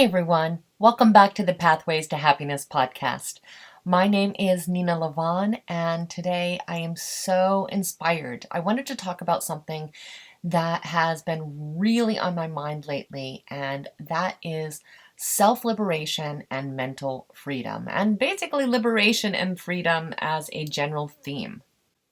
Hey everyone, welcome back to the Pathways to Happiness podcast. My name is Nena Lavonne, and today I am so inspired. I wanted to talk about something that has been really on my mind lately, and that is self-liberation and mental freedom, and basically liberation and freedom as a general theme.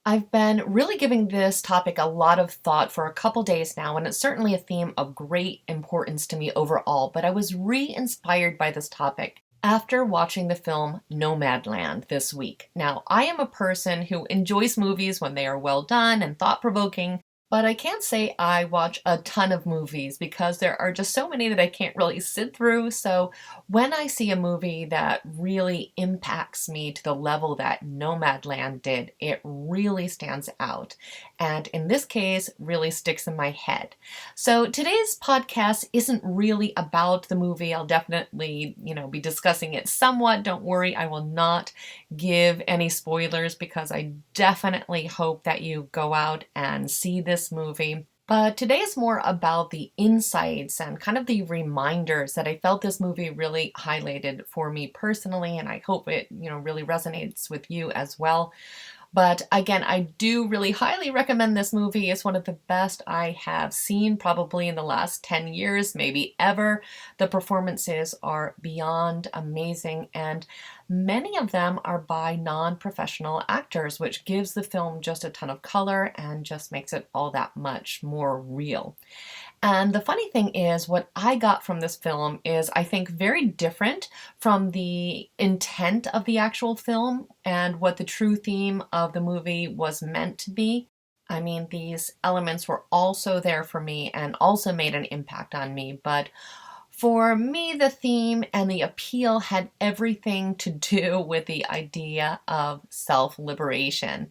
I've been really giving this topic a lot of thought for a couple days now, and it's certainly a theme of great importance to me overall, but I was re-inspired by this topic after watching the film Nomadland this week. Now, I am a person who enjoys movies when they are well done and thought-provoking, but I can't say I watch a ton of movies because there are just so many that I can't really sit through. So when I see a movie that really impacts me to the level that Nomadland did, it really stands out. And in this case, really sticks in my head. So today's podcast isn't really about the movie. I'll definitely, be discussing it somewhat. Don't worry, I will not give any spoilers because I definitely hope that you go out and see this movie. But today is more about the insights and kind of the reminders that I felt this movie really highlighted for me personally, and I hope it, really resonates with you as well. But again, I do really highly recommend this movie. It's one of the best I have seen probably in the last 10 years, maybe ever. The performances are beyond amazing, and many of them are by non-professional actors, which gives the film just a ton of color and just makes it all that much more real. And the funny thing is, what I got from this film is, I think, very different from the intent of the actual film and what the true theme of the movie was meant to be. I mean, these elements were also there for me and also made an impact on me, but for me, the theme and the appeal had everything to do with the idea of self-liberation.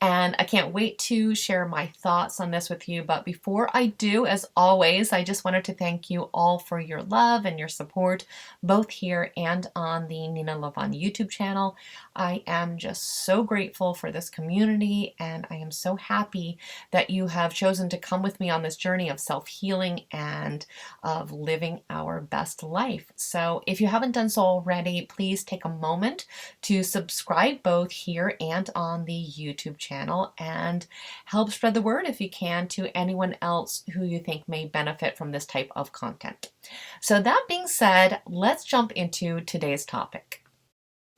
And I can't wait to share my thoughts on this with you. But before I do, as always, I just wanted to thank you all for your love and your support, both here and on the Nena Lavonne YouTube channel. I am just so grateful for this community, and I am so happy that you have chosen to come with me on this journey of self-healing and of living our best life. So if you haven't done so already, please take a moment to subscribe both here and on the YouTube channel and help spread the word if you can to anyone else who you think may benefit from this type of content. So that being said, let's jump into today's topic.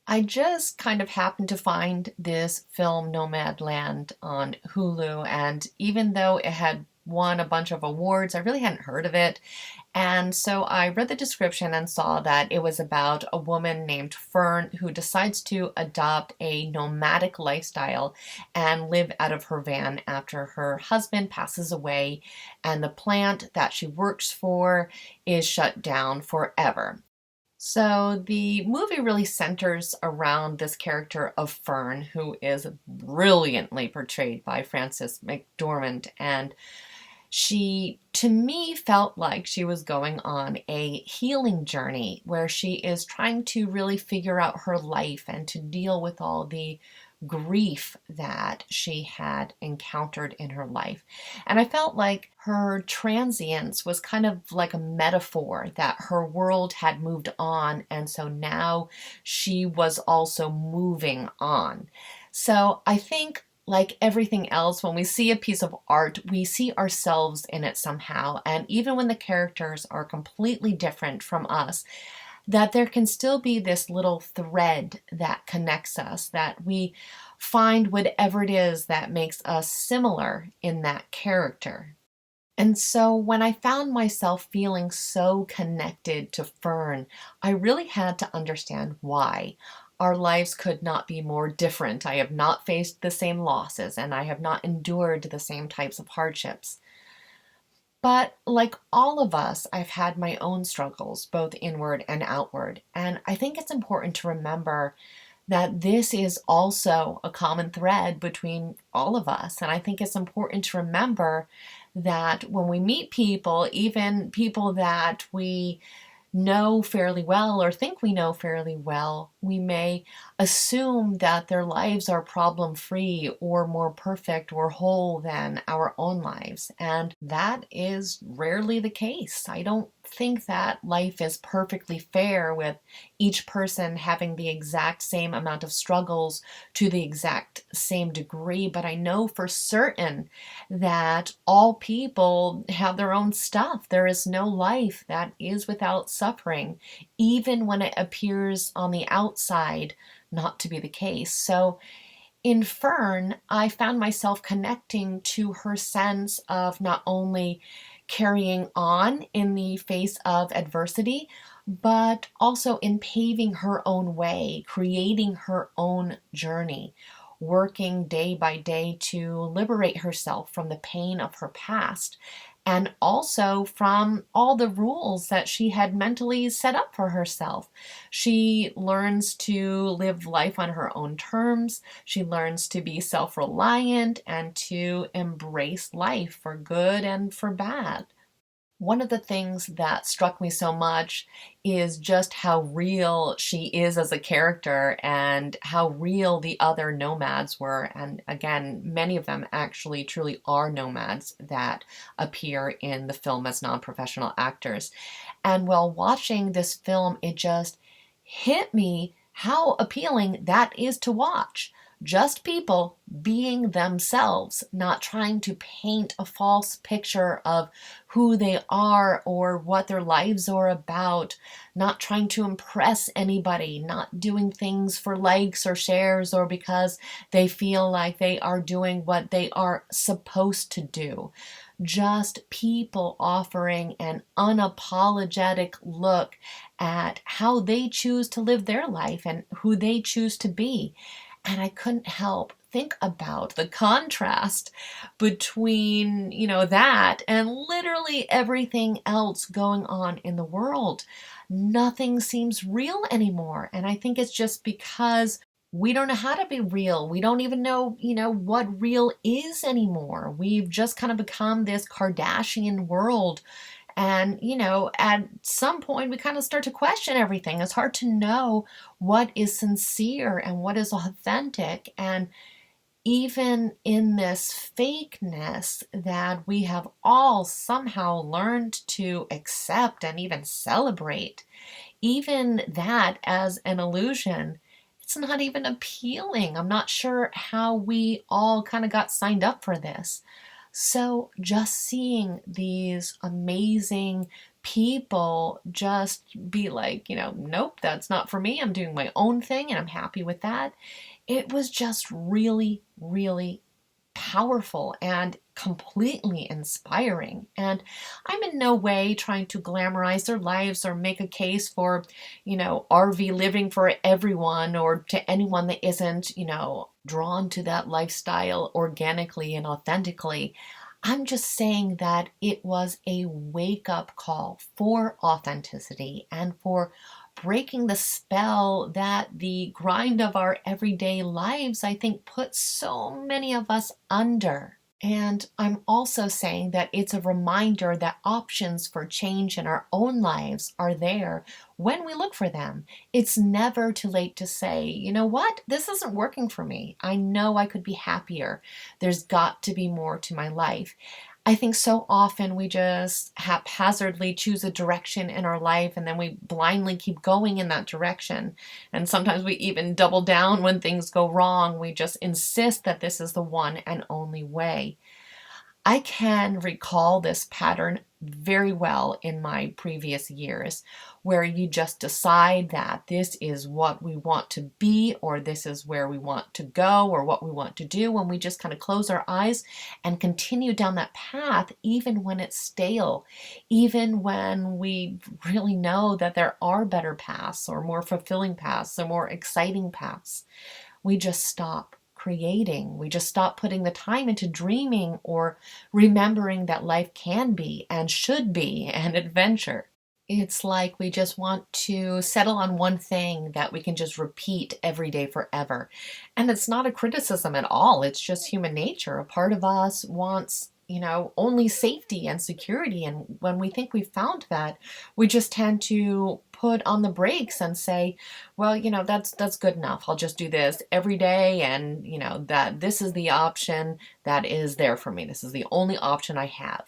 I just kind of happened to find this film Nomadland on Hulu, and even though it had won a bunch of awards, I really hadn't heard of it. And so I read the description and saw that it was about a woman named Fern who decides to adopt a nomadic lifestyle and live out of her van after her husband passes away and the plant that she works for is shut down forever. So the movie really centers around this character of Fern, who is brilliantly portrayed by Frances McDormand, and she, to me, felt like she was going on a healing journey where she is trying to really figure out her life and to deal with all the grief that she had encountered in her life. And I felt like her transience was kind of like a metaphor that her world had moved on, and so now she was also moving on. So I think, like everything else, when we see a piece of art, we see ourselves in it somehow. And even when the characters are completely different from us, that there can still be this little thread that connects us, that we find whatever it is that makes us similar in that character. And so when I found myself feeling so connected to Fern, I really had to understand why. Our lives could not be more different. I have not faced the same losses, and I have not endured the same types of hardships. But like all of us, I've had my own struggles, both inward and outward. And I think it's important to remember that this is also a common thread between all of us. And I think it's important to remember that when we meet people, even people that we know fairly well or think we know fairly well, we may assume that their lives are problem-free or more perfect or whole than our own lives. And that is rarely the case. I don't think that life is perfectly fair with each person having the exact same amount of struggles to the exact same degree. But I know for certain that all people have their own stuff. There is no life that is without suffering, even when it appears on the outside not to be the case. So in Fern, I found myself connecting to her sense of not only carrying on in the face of adversity, but also in paving her own way, creating her own journey, working day by day to liberate herself from the pain of her past and also from all the rules that she had mentally set up for herself. She learns to live life on her own terms. She learns to be self-reliant and to embrace life for good and for bad. One of the things that struck me so much is just how real she is as a character and how real the other nomads were. And again, many of them actually truly are nomads that appear in the film as non-professional actors. And while watching this film, it just hit me how appealing that is to watch. Just people being themselves, not trying to paint a false picture of who they are or what their lives are about, not trying to impress anybody, not doing things for likes or shares or because they feel like they are doing what they are supposed to do. Just people offering an unapologetic look at how they choose to live their life and who they choose to be. And I couldn't help think about the contrast between, that and literally everything else going on in the world. Nothing seems real anymore. And I think it's just because we don't know how to be real. We don't even know, what real is anymore. We've just kind of become this Kardashian world. And, at some point we kind of start to question everything. It's hard to know what is sincere and what is authentic. And even in this fakeness that we have all somehow learned to accept and even celebrate, even that as an illusion, it's not even appealing. I'm not sure how we all kind of got signed up for this. So just seeing these amazing people just be like, nope, that's not for me. I'm doing my own thing and I'm happy with that. It was just really, really powerful and completely inspiring. And I'm in no way trying to glamorize their lives or make a case for, RV living for everyone or to anyone that isn't, drawn to that lifestyle organically and authentically. I'm just saying that it was a wake-up call for authenticity and for breaking the spell that the grind of our everyday lives, I think, puts so many of us under. And I'm also saying that it's a reminder that options for change in our own lives are there when we look for them. It's never too late to say, you know what, this isn't working for me. I know I could be happier. There's got to be more to my life. I think so often we just haphazardly choose a direction in our life and then we blindly keep going in that direction. And sometimes we even double down when things go wrong. We just insist that this is the one and only way. I can recall this pattern very well in my previous years, where you just decide that this is what we want to be, or this is where we want to go, or what we want to do, and we just kind of close our eyes and continue down that path, even when it's stale, even when we really know that there are better paths, or more fulfilling paths, or more exciting paths. We just stop creating. We just stop putting the time into dreaming or remembering that life can be and should be an adventure. It's like we just want to settle on one thing that we can just repeat every day forever. And it's not a criticism at all. It's just human nature. A part of us wants, only safety and security. And when we think we've found that, we just tend to put put on the brakes and say, well, that's good enough. I'll just do this every day, and that this is the option that is there for me. This is the only option I have.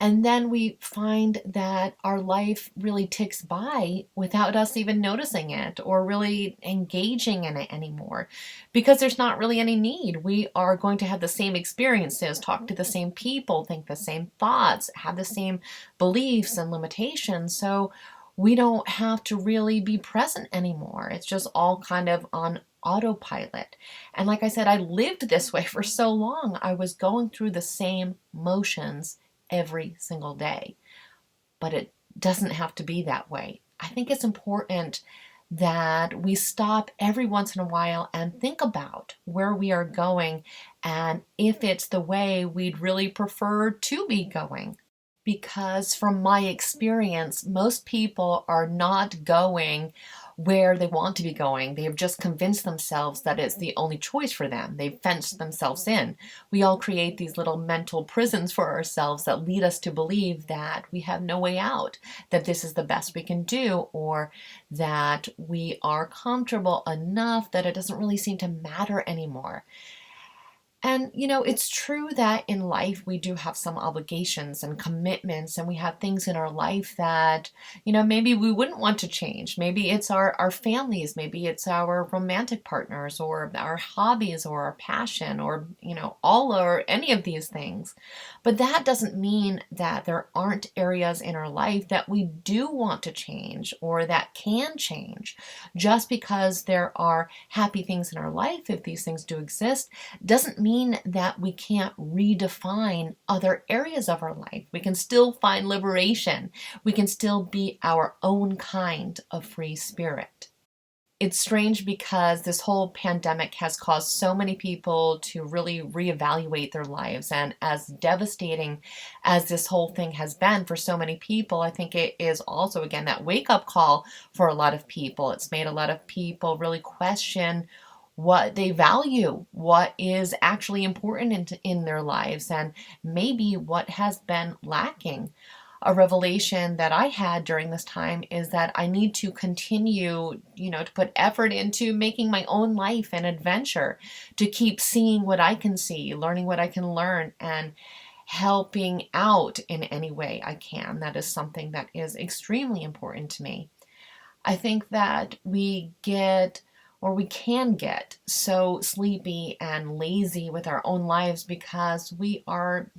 And then we find that our life really ticks by without us even noticing it or really engaging in it anymore, because there's not really any need. We are going to have the same experiences, talk to the same people, think the same thoughts, have the same beliefs and limitations. So we don't have to really be present anymore. It's just all kind of on autopilot. And like I said, I lived this way for so long. I was going through the same motions every single day. But it doesn't have to be that way. I think it's important that we stop every once in a while and think about where we are going and if it's the way we'd really prefer to be going. Because from my experience, most people are not going where they want to be going. They have just convinced themselves that it's the only choice for them. They've fenced themselves in. We all create these little mental prisons for ourselves that lead us to believe that we have no way out, that this is the best we can do, or that we are comfortable enough that it doesn't really seem to matter anymore. And, it's true that in life we do have some obligations and commitments, and we have things in our life that, maybe we wouldn't want to change. Maybe it's our families, maybe it's our romantic partners, or our hobbies, or our passion, or, all or any of these things. But that doesn't mean that there aren't areas in our life that we do want to change or that can change. Just because there are happy things in our life, if these things do exist, doesn't mean that we can't redefine other areas of our life. We can still find liberation. We can still be our own kind of free spirit. It's strange because this whole pandemic has caused so many people to really reevaluate their lives. And as devastating as this whole thing has been for so many people, I think it is also, again, that wake-up call for a lot of people. It's made a lot of people really question what they value, what is actually important in their lives, and maybe what has been lacking. A revelation that I had during this time is that I need to continue, to put effort into making my own life an adventure, to keep seeing what I can see, learning what I can learn, and helping out in any way I can. That is something that is extremely important to me. I think that we can get so sleepy and lazy with our own lives because we are,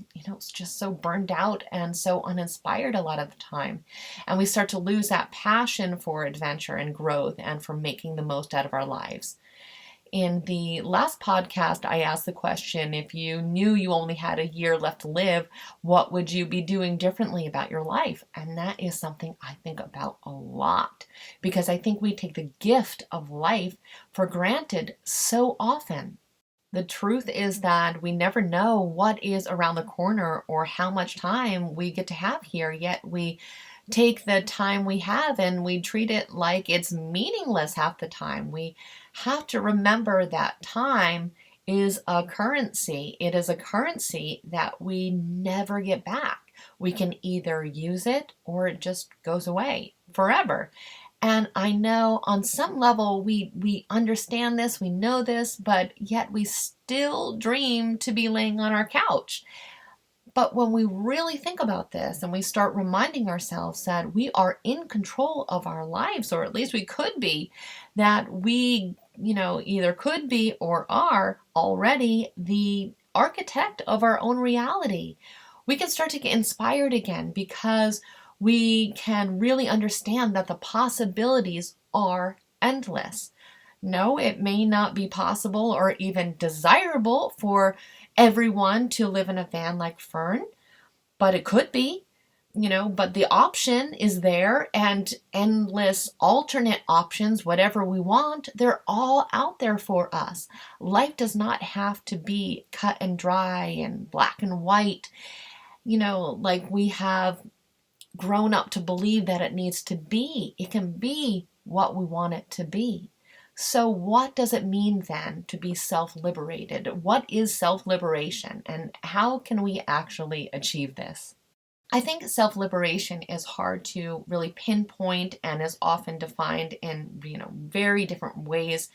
just so burned out and so uninspired a lot of the time. And we start to lose that passion for adventure and growth and for making the most out of our lives. In the last podcast, I asked the question, if you knew you only had a year left to live, what would you be doing differently about your life? And that is something I think about a lot, because I think we take the gift of life for granted so often. The truth is that we never know what is around the corner or how much time we get to have here, yet we take the time we have and we treat it like it's meaningless half the time. We have to remember that time is a currency. It is a currency that we never get back. We can either use it or it just goes away forever. And I know on some level we understand this, we know this, but yet we still dream to be laying on our couch. But when we really think about this and we start reminding ourselves that we are in control of our lives, or at least we could be, that we, either could be or are already the architect of our own reality, we can start to get inspired again, because we can really understand that the possibilities are endless. No, it may not be possible or even desirable for everyone to live in a van like Fern, but it could be, but the option is there, and endless alternate options, whatever we want, they're all out there for us. Life does not have to be cut and dry and black and white, like we have grown up to believe that it needs to be. It can be what we want it to be. So what does it mean then to be self-liberated? What is self-liberation, and how can we actually achieve this? I think self-liberation is hard to really pinpoint and is often defined in, very different ways.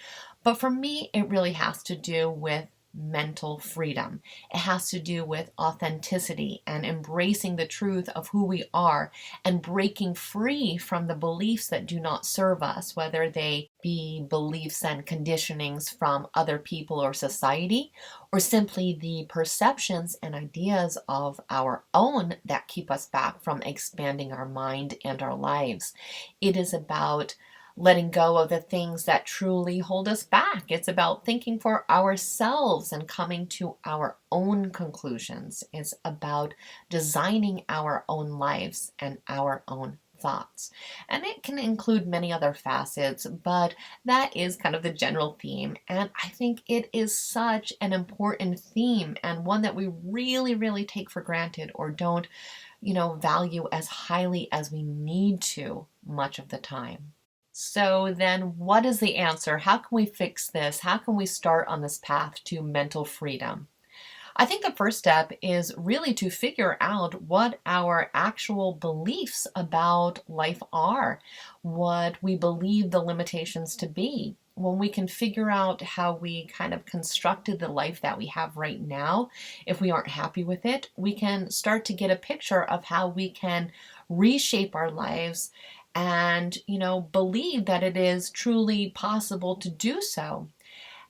But for me, it really has to do with mental freedom. It has to do with authenticity and embracing the truth of who we are and breaking free from the beliefs that do not serve us, whether they be beliefs and conditionings from other people or society, or simply the perceptions and ideas of our own that keep us back from expanding our mind and our lives. It is about letting go of the things that truly hold us back. It's about thinking for ourselves and coming to our own conclusions. It's about designing our own lives and our own thoughts. And it can include many other facets, but that is kind of the general theme. And I think it is such an important theme and one that we really, really take for granted or don't, value as highly as we need to much of the time. So then what is the answer? How can we fix this? How can we start on this path to mental freedom? I think the first step is really to figure out what our actual beliefs about life are, what we believe the limitations to be. When we can figure out how we kind of constructed the life that we have right now, if we aren't happy with it, we can start to get a picture of how we can reshape our lives and, believe that it is truly possible to do so.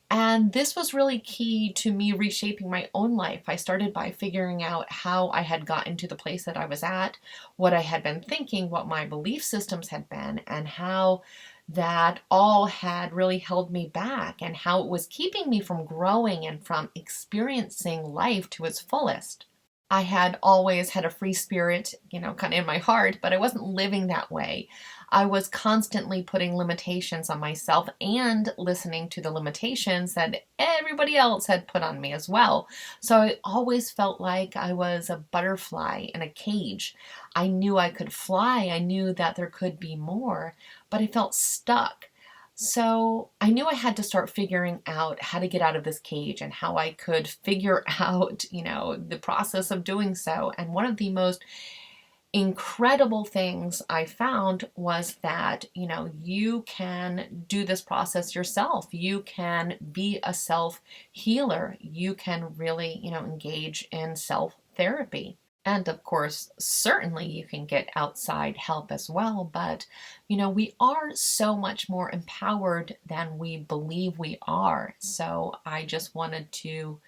And this was really key to me reshaping my own life. I started by figuring out how I had gotten to the place that I was at, what I had been thinking, what my belief systems had been, and how that all had really held me back and how it was keeping me from growing and from experiencing life to its fullest. I had always had a free spirit, kind of in my heart, but I wasn't living that way. I was constantly putting limitations on myself and listening to the limitations that everybody else had put on me as well. So I always felt like I was a butterfly in a cage. I knew I could fly. I knew that there could be more, but I felt stuck. So I knew I had to start figuring out how to get out of this cage and how I could figure out, the process of doing so. And one of the most incredible things I found was that, you can do this process yourself. You can be a self healer. You can really, engage in self therapy. And of course, certainly you can get outside help as well, but we are so much more empowered than we believe we are. So I just wanted to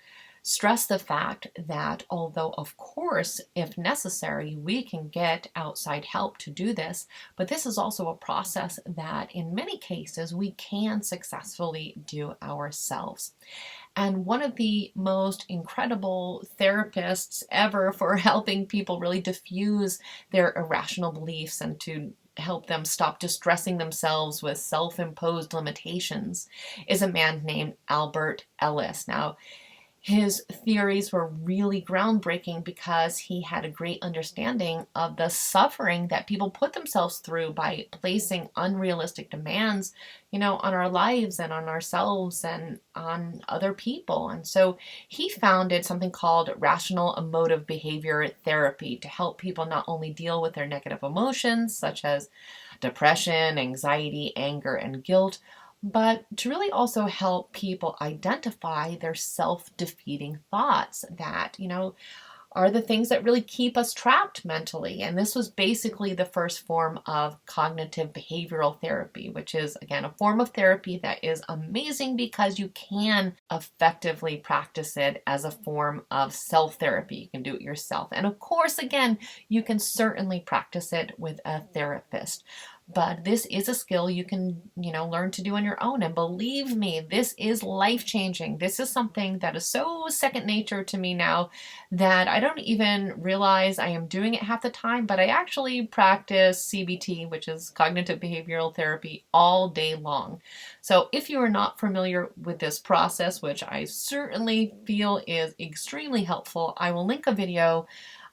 stress the fact that although, of course, if necessary, we can get outside help to do this, but this is also a process that in many cases we can successfully do ourselves. And one of the most incredible therapists ever for helping people really diffuse their irrational beliefs and to help them stop distressing themselves with self-imposed limitations is a man named Albert Ellis. Now, his theories were really groundbreaking because he had a great understanding of the suffering that people put themselves through by placing unrealistic demands, on our lives and on ourselves and on other people. And so he founded something called rational emotive behavior therapy to help people not only deal with their negative emotions, such as depression, anxiety, anger, and guilt, but to really also help people identify their self-defeating thoughts that, are the things that really keep us trapped mentally. And this was basically the first form of cognitive behavioral therapy, which is, again, a form of therapy that is amazing because you can effectively practice it as a form of self-therapy. You can do it yourself. And of course, again, you can certainly practice it with a therapist. But this is a skill you can, learn to do on your own. And believe me, this is life-changing. This is something that is so second nature to me now that I don't even realize I am doing it half the time, but I actually practice CBT, which is cognitive behavioral therapy, all day long. So if you are not familiar with this process, which I certainly feel is extremely helpful, I will link a video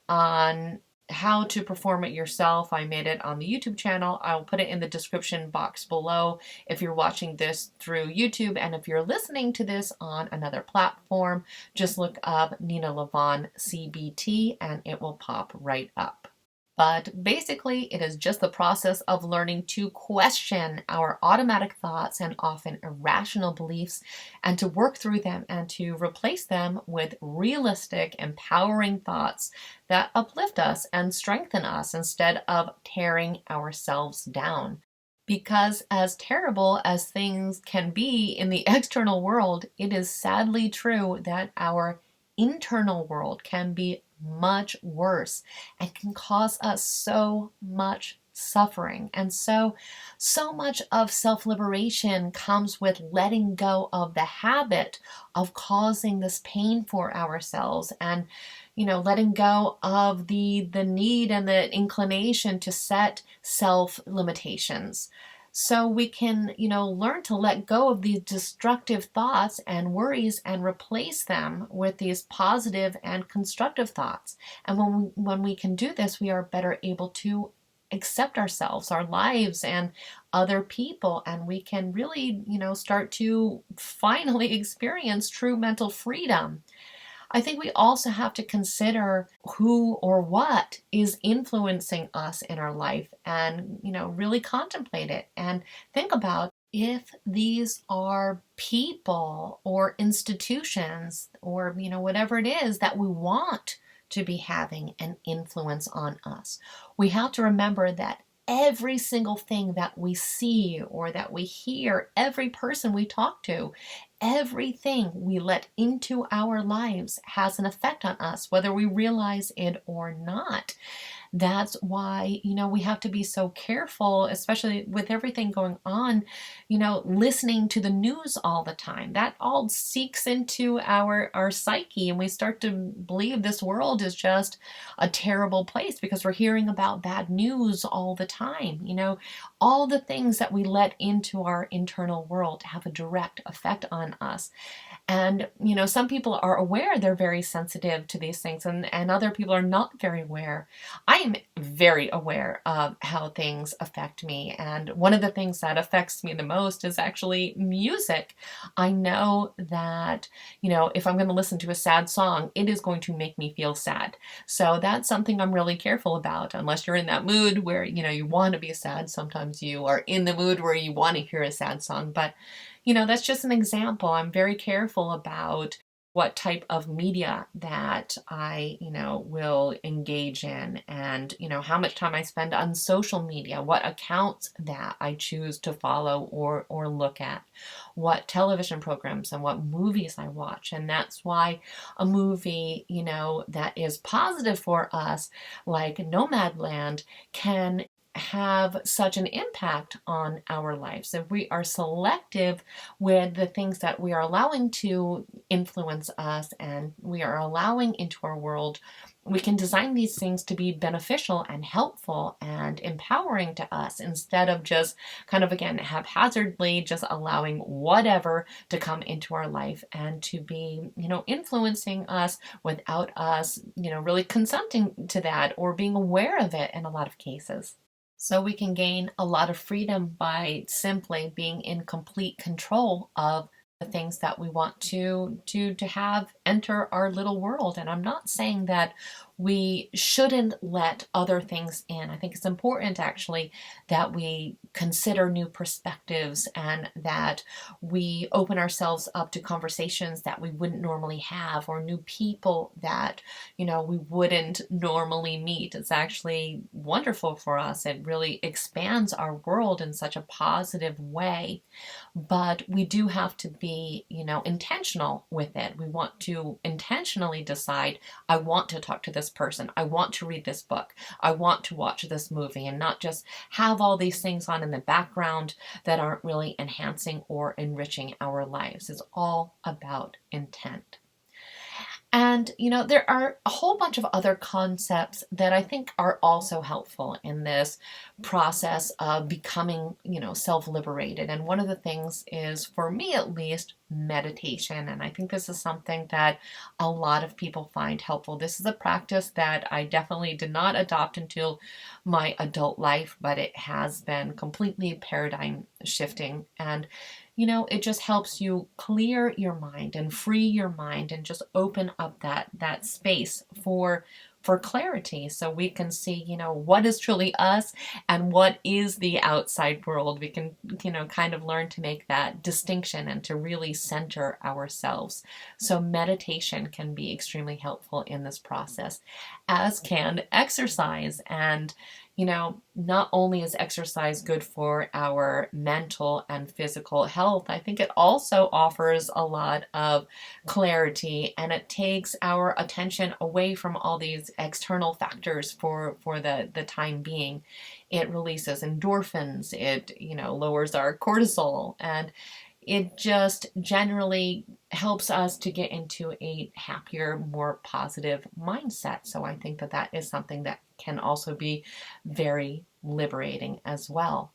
on how to perform it yourself. I made it on the YouTube channel. I'll put it in the description box below if you're watching this through YouTube. And if you're listening to this on another platform, just look up Nena Lavonne CBT and it will pop right up. But basically, it is just the process of learning to question our automatic thoughts and often irrational beliefs and to work through them and to replace them with realistic, empowering thoughts that uplift us and strengthen us instead of tearing ourselves down. Because as terrible as things can be in the external world, it is sadly true that our internal world can be much worse and can cause us so much suffering. And so much of self-liberation comes with letting go of the habit of causing this pain for ourselves and letting go of the need and the inclination to set self limitations. So we can, learn to let go of these destructive thoughts and worries and replace them with these positive and constructive thoughts. And when we can do this, we are better able to accept ourselves, our lives, and other people, and we can really, start to finally experience true mental freedom. I think we also have to consider who or what is influencing us in our life and, really contemplate it and think about if these are people or institutions or, whatever it is that we want to be having an influence on us. We have to remember that every single thing that we see or that we hear, every person we talk to, everything we let into our lives has an effect on us, whether we realize it or not. That's why, we have to be so careful, especially with everything going on, listening to the news all the time. That all seeks into our psyche, and we start to believe this world is just a terrible place because we're hearing about bad news all the time. All the things that we let into our internal world have a direct effect on us. And, some people are aware they're very sensitive to these things, and other people are not very aware. I am very aware of how things affect me. And one of the things that affects me the most is actually music. I know that, if I'm going to listen to a sad song, it is going to make me feel sad. So that's something I'm really careful about, unless you're in that mood where, you want to be sad. Sometimes you are in the mood where you want to hear a sad song, but that's just an example. I'm very careful about what type of media that I, will engage in and, how much time I spend on social media, what accounts that I choose to follow or look at, what television programs and what movies I watch. And that's why a movie, that is positive for us, like Nomadland, can have such an impact on our lives. If we are selective with the things that we are allowing to influence us and we are allowing into our world, we can design these things to be beneficial and helpful and empowering to us instead of just kind of, again, haphazardly just allowing whatever to come into our life and to be, influencing us without us, really consenting to that or being aware of it in a lot of cases. So we can gain a lot of freedom by simply being in complete control of the things that we want to have enter our little world. And I'm not saying that we shouldn't let other things in. I think it's important actually that we consider new perspectives and that we open ourselves up to conversations that we wouldn't normally have or new people that, we wouldn't normally meet. It's actually wonderful for us. It really expands our world in such a positive way. But we do have to be, intentional with it. We want to intentionally decide, I want to talk to this person. I want to read this book. I want to watch this movie, and not just have all these things on in the background that aren't really enhancing or enriching our lives. It's all about intent. And, there are a whole bunch of other concepts that I think are also helpful in this process of becoming, self-liberated. And one of the things is, for me at least, meditation. And I think this is something that a lot of people find helpful. This is a practice that I definitely did not adopt until my adult life, but it has been completely paradigm shifting. And it just helps you clear your mind and free your mind and just open up that space for for clarity, so we can see, what is truly us and what is the outside world. We can, kind of learn to make that distinction and to really center ourselves. So meditation can be extremely helpful in this process, as can exercise. And not only is exercise good for our mental and physical health, I think it also offers a lot of clarity, and it takes our attention away from all these external factors for the time being. It releases endorphins, it, lowers our cortisol, and it just generally helps us to get into a happier, more positive mindset. So I think that is something that can also be very liberating as well.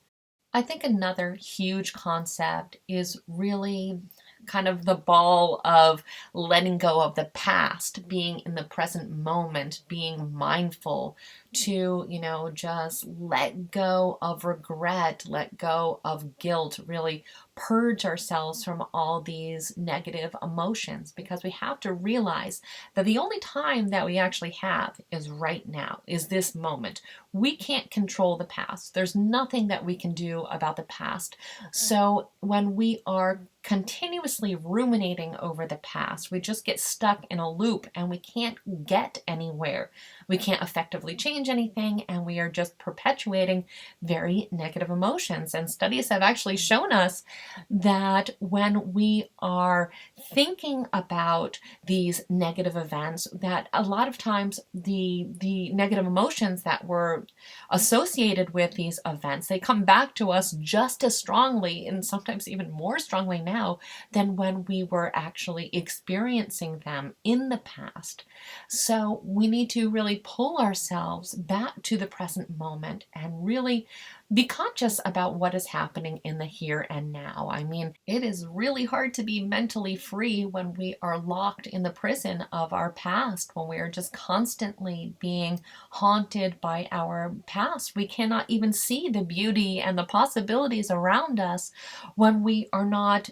I think another huge concept is really kind of the ball of letting go of the past, being in the present moment, being mindful to, just let go of regret, let go of guilt, really purge ourselves from all these negative emotions, because we have to realize that the only time that we actually have is right now, is this moment. We can't control the past. There's nothing that we can do about the past. So when we are continuously ruminating over the past, we just get stuck in a loop and we can't get anywhere. We can't effectively change anything, and we are just perpetuating very negative emotions. And studies have actually shown us that when we are thinking about these negative events, that a lot of times the negative emotions that were associated with these events, they come back to us just as strongly, and sometimes even more strongly now, than when we were actually experiencing them in the past. So we need to really pull ourselves back to the present moment and really be conscious about what is happening in the here and now. I mean, it is really hard to be mentally free when we are locked in the prison of our past, when we are just constantly being haunted by our past. We cannot even see the beauty and the possibilities around us when we are not,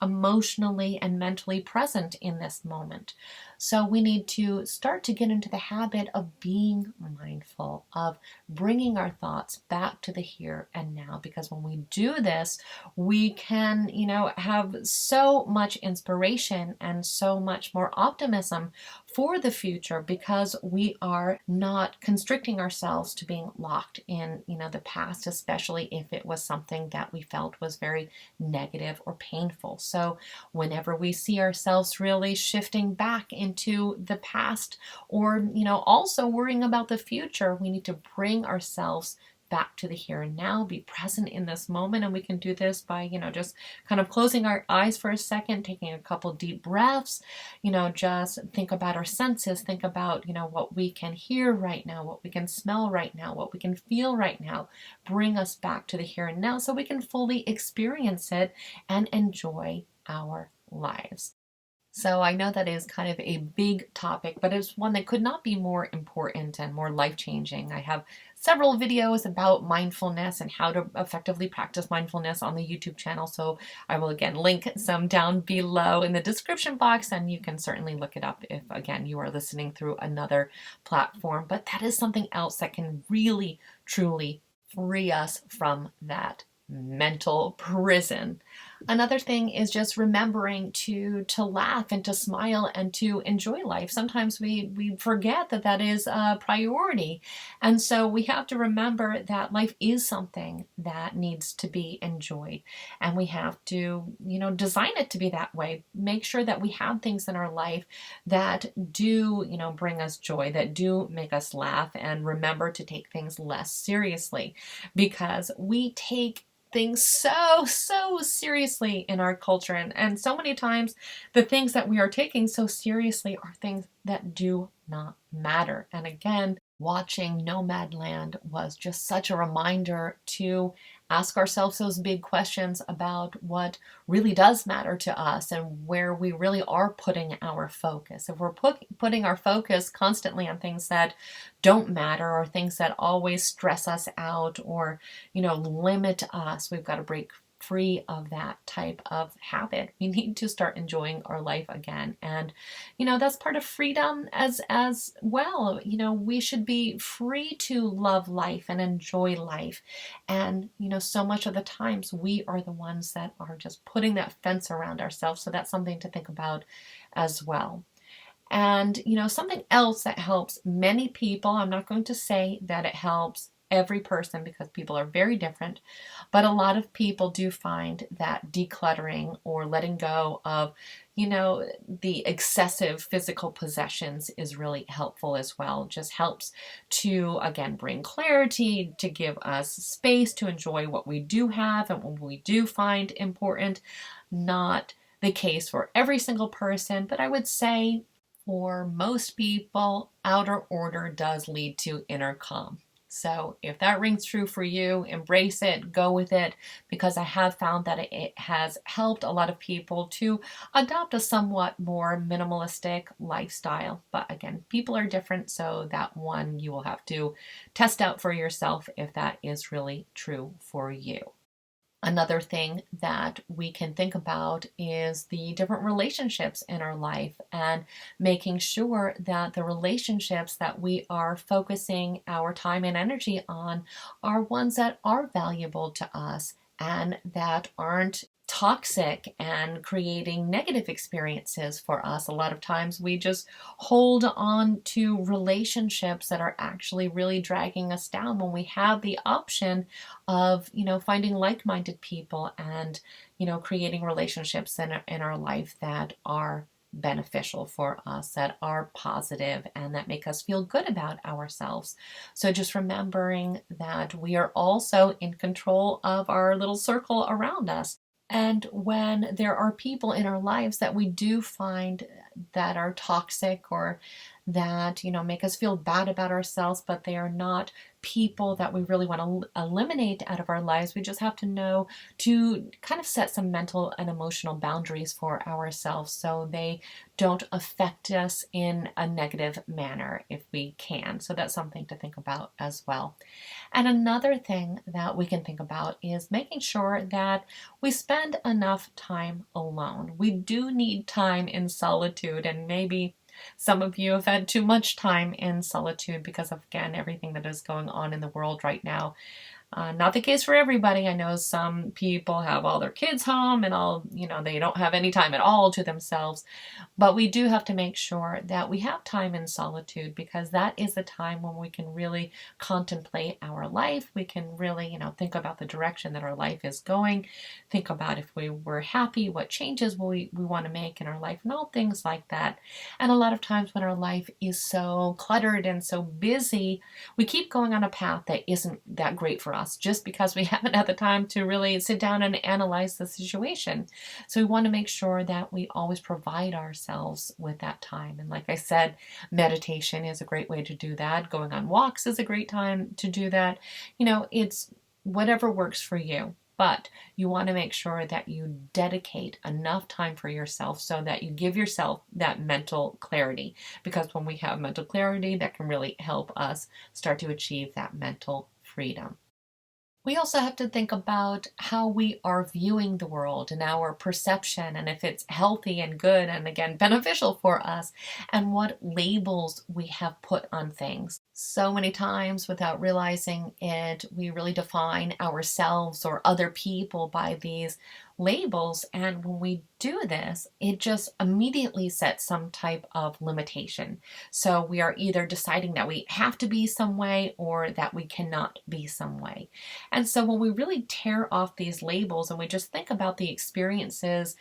emotionally and mentally present in this moment. So we need to start to get into the habit of being mindful, of bringing our thoughts back to the here and now, because when we do this, we can, have so much inspiration and so much more optimism for the future, because we are not constricting ourselves to being locked in, the past, especially if it was something that we felt was very negative or painful. So whenever we see ourselves really shifting back into the past, or, also worrying about the future, we need to bring ourselves back to the here and now, be present in this moment. And we can do this by, just kind of closing our eyes for a second, taking a couple deep breaths, just think about our senses, think about, what we can hear right now, what we can smell right now, what we can feel right now. Bring us back to the here and now so we can fully experience it and enjoy our lives. So I know that is kind of a big topic, but it's one that could not be more important and more life-changing. I have several videos about mindfulness and how to effectively practice mindfulness on the YouTube channel. So I will again link some down below in the description box, and you can certainly look it up if, again, you are listening through another platform. But that is something else that can really, truly free us from that mental prison. Another thing is just remembering to laugh and to smile and to enjoy life. Sometimes we forget that is a priority. And so we have to remember that life is something that needs to be enjoyed. And we have to, design it to be that way. Make sure that we have things in our life that do, bring us joy, that do make us laugh, and remember to take things less seriously, because we take things so seriously in our culture, and so many times the things that we are taking so seriously are things that do not matter. And again, watching Nomadland was just such a reminder to ask ourselves those big questions about what really does matter to us and where we really are putting our focus. If we're putting our focus constantly on things that don't matter, or things that always stress us out or, limit us, we've got to break free of that type of habit. We need to start enjoying our life again. And, that's part of freedom as well. We should be free to love life and enjoy life. And, so much of the times we are the ones that are just putting that fence around ourselves. So that's something to think about as well. And, something else that helps many people, I'm not going to say that it helps every person because people are very different, but a lot of people do find that decluttering or letting go of, the excessive physical possessions is really helpful as well. It just helps to, again, bring clarity, to give us space to enjoy what we do have and what we do find important. Not the case for every single person, but I would say for most people, outer order does lead to inner calm. So if that rings true for you, embrace it, go with it, because I have found that it has helped a lot of people to adopt a somewhat more minimalistic lifestyle. But again, people are different, so that one you will have to test out for yourself if that is really true for you. Another thing that we can think about is the different relationships in our life and making sure that the relationships that we are focusing our time and energy on are ones that are valuable to us and that aren't toxic and creating negative experiences for us. A lot of times we just hold on to relationships that are actually really dragging us down when we have the option of, finding like-minded people and, creating relationships in our life that are beneficial for us, that are positive, and that make us feel good about ourselves. So just remembering that we are also in control of our little circle around us. And when there are people in our lives that we do find that are toxic or that, make us feel bad about ourselves, but they are not people that we really want to eliminate out of our lives, we just have to know to kind of set some mental and emotional boundaries for ourselves so they don't affect us in a negative manner if we can. So that's something to think about as well. And another thing that we can think about is making sure that we spend enough time alone. We do need time in solitude, and maybe some of you have had too much time in solitude because of, again, everything that is going on in the world right now. Not the case for everybody. I know some people have all their kids home and all, they don't have any time at all to themselves. But we do have to make sure that we have time in solitude because that is the time when we can really contemplate our life. We can really, think about the direction that our life is going. Think about if we were happy, what changes we want to make in our life and all things like that. And a lot of times when our life is so cluttered and so busy, we keep going on a path that isn't that great for us just because we haven't had the time to really sit down and analyze the situation. So we want to make sure that we always provide ourselves with that time. And like I said, meditation is a great way to do that. Going on walks is a great time to do that. It's whatever works for you. But you want to make sure that you dedicate enough time for yourself so that you give yourself that mental clarity. Because when we have mental clarity, that can really help us start to achieve that mental freedom. We also have to think about how we are viewing the world and our perception and if it's healthy and good and, again, beneficial for us and what labels we have put on things. So many times without realizing it, we really define ourselves or other people by these labels. And when we do this, it just immediately sets some type of limitation. So we are either deciding that we have to be some way or that we cannot be some way. And so when we really tear off these labels and we just think about the experiences,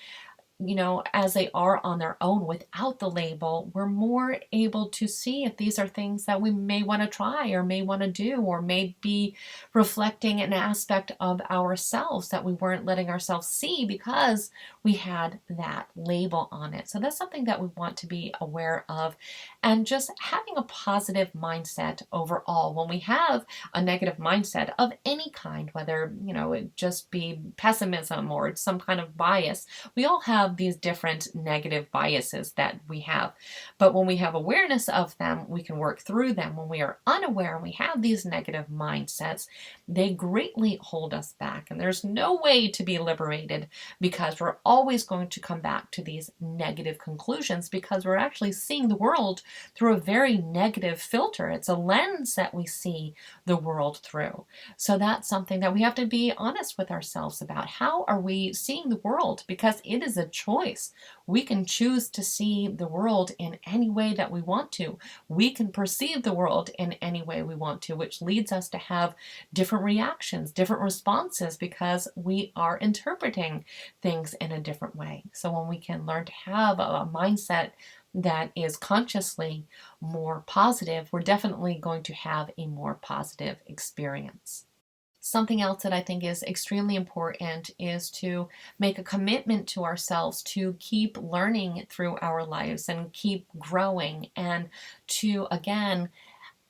as they are on their own without the label, we're more able to see if these are things that we may want to try or may want to do or may be reflecting an aspect of ourselves that we weren't letting ourselves see because we had that label on it. So that's something that we want to be aware of, and just having a positive mindset overall. When we have a negative mindset of any kind, whether, it just be pessimism or some kind of bias, we all have have these different negative biases that we have. But when we have awareness of them, we can work through them. When we are unaware and we have these negative mindsets, they greatly hold us back. And there's no way to be liberated because we're always going to come back to these negative conclusions because we're actually seeing the world through a very negative filter. It's a lens that we see the world through. So that's something that we have to be honest with ourselves about. How are we seeing the world? Because it is a choice. We can choose to see the world in any way that we want to. We can perceive the world in any way we want to, which leads us to have different reactions, different responses, because we are interpreting things in a different way. So when we can learn to have a mindset that is consciously more positive, we're definitely going to have a more positive experience. Something else that I think is extremely important is to make a commitment to ourselves to keep learning through our lives and keep growing, and to, again,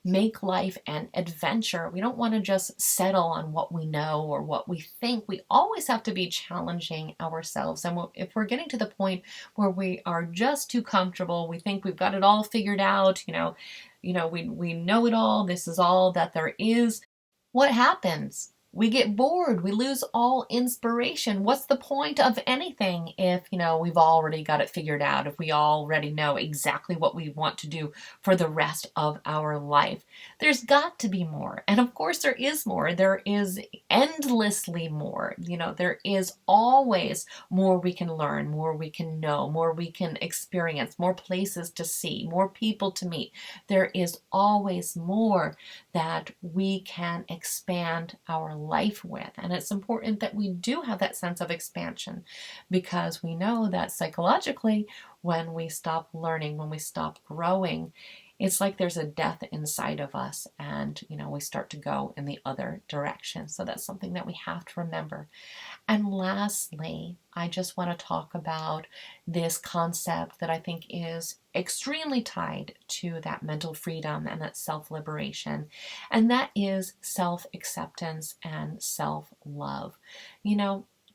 make life an adventure. We don't want to just settle on what we know or what we think. We always have to be challenging ourselves. And if we're getting to the point where we are just too comfortable, we think we've got it all figured out, we know it all, this is all that there is, what happens? We get bored. We lose all inspiration. What's the point of anything if, we've already got it figured out, if we already know exactly what we want to do for the rest of our life? There's got to be more. And of course there is more. There is endlessly more. There is always more we can learn, more we can know, more we can experience, more places to see, more people to meet. There is always more that we can expand our life with. And it's important that we do have that sense of expansion, because we know that psychologically, when we stop learning, when we stop growing, it's like there's a death inside of us, and we start to go in the other direction. So that's something that we have to remember. And lastly, I just want to talk about this concept that I think is extremely tied to that mental freedom and that self-liberation, and that is self-acceptance and self-love.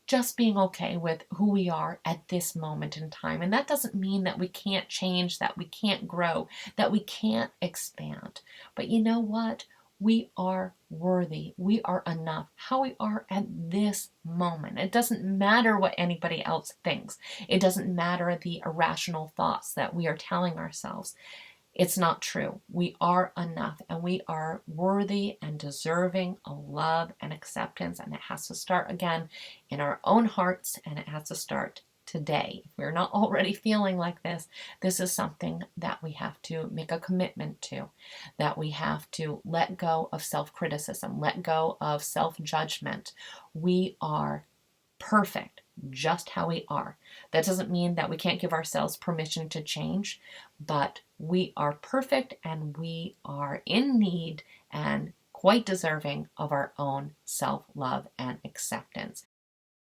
Just being okay with who we are at this moment in time. And that doesn't mean that we can't change, that we can't grow, that we can't expand. But you know what? We are worthy. We are enough. How we are at this moment. It doesn't matter what anybody else thinks. It doesn't matter the irrational thoughts that we are telling ourselves. It's not true. We are enough, and we are worthy and deserving of love and acceptance. And it has to start again in our own hearts, and it has to start today. If we're not already feeling like this is something that we have to make a commitment to, that we have to let go of self-criticism, let go of self-judgment. We are perfect just how we are. That doesn't mean that we can't give ourselves permission to change, but we are perfect, and we are in need and quite deserving of our own self-love and acceptance.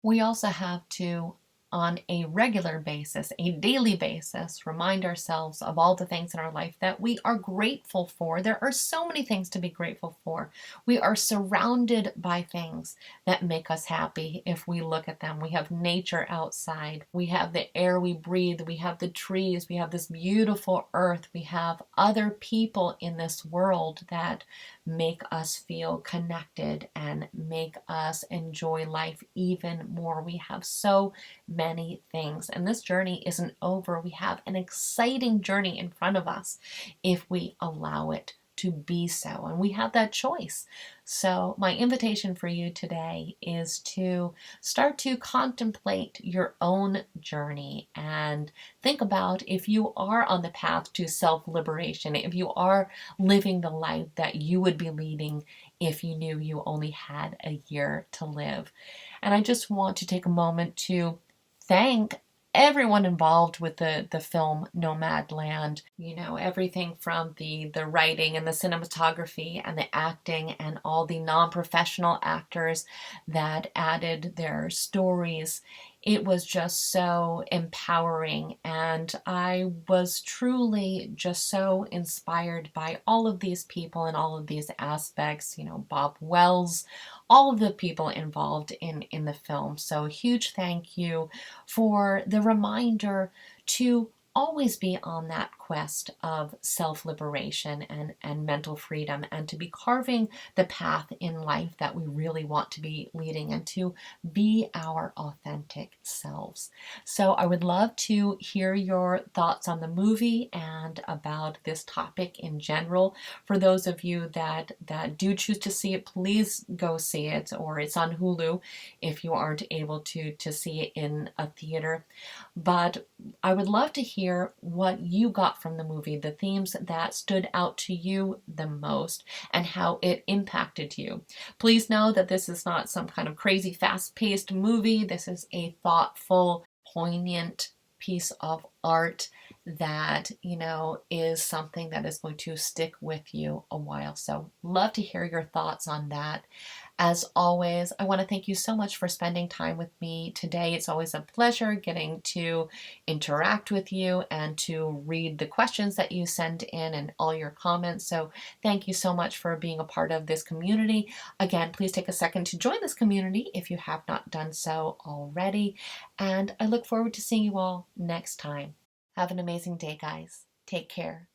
We also have to, on a regular basis, a daily basis, remind ourselves of all the things in our life that we are grateful for. There are so many things to be grateful for. We are surrounded by things that make us happy if we look at them. We have nature outside. We have the air we breathe. We have the trees. We have this beautiful earth. We have other people in this world that make us feel connected and make us enjoy life even more. We have so many things, and this journey isn't over. We have an exciting journey in front of us if we allow it to be so, and we have that choice. So my invitation for you today is to start to contemplate your own journey and think about if you are on the path to self-liberation, if you are living the life that you would be leading if you knew you only had a year to live. And I just want to take a moment to thank everyone involved with the film Nomadland. Everything from the writing and the cinematography and the acting and all the non-professional actors that added their stories It was just so empowering, and I was truly just so inspired by all of these people and all of these aspects, Bob Wells, all of the people involved in the film. So a huge thank you for the reminder to always be on that quest of self-liberation and mental freedom, and to be carving the path in life that we really want to be leading, and to be our authentic selves. So I would love to hear your thoughts on the movie and about this topic in general. For those of you that do choose to see it, please go see it, or it's on Hulu if you aren't able to see it in a theater. But I would love to hear what you got from the movie, the themes that stood out to you the most, and how it impacted you. Please know that this is not some kind of crazy fast-paced movie. This is a thoughtful, poignant piece of art that, is something that is going to stick with you a while. So love to hear your thoughts on that. As always, I want to thank you so much for spending time with me today. It's always a pleasure getting to interact with you and to read the questions that you send in and all your comments. So thank you so much for being a part of this community. Again, please take a second to join this community if you have not done so already. And I look forward to seeing you all next time. Have an amazing day, guys. Take care.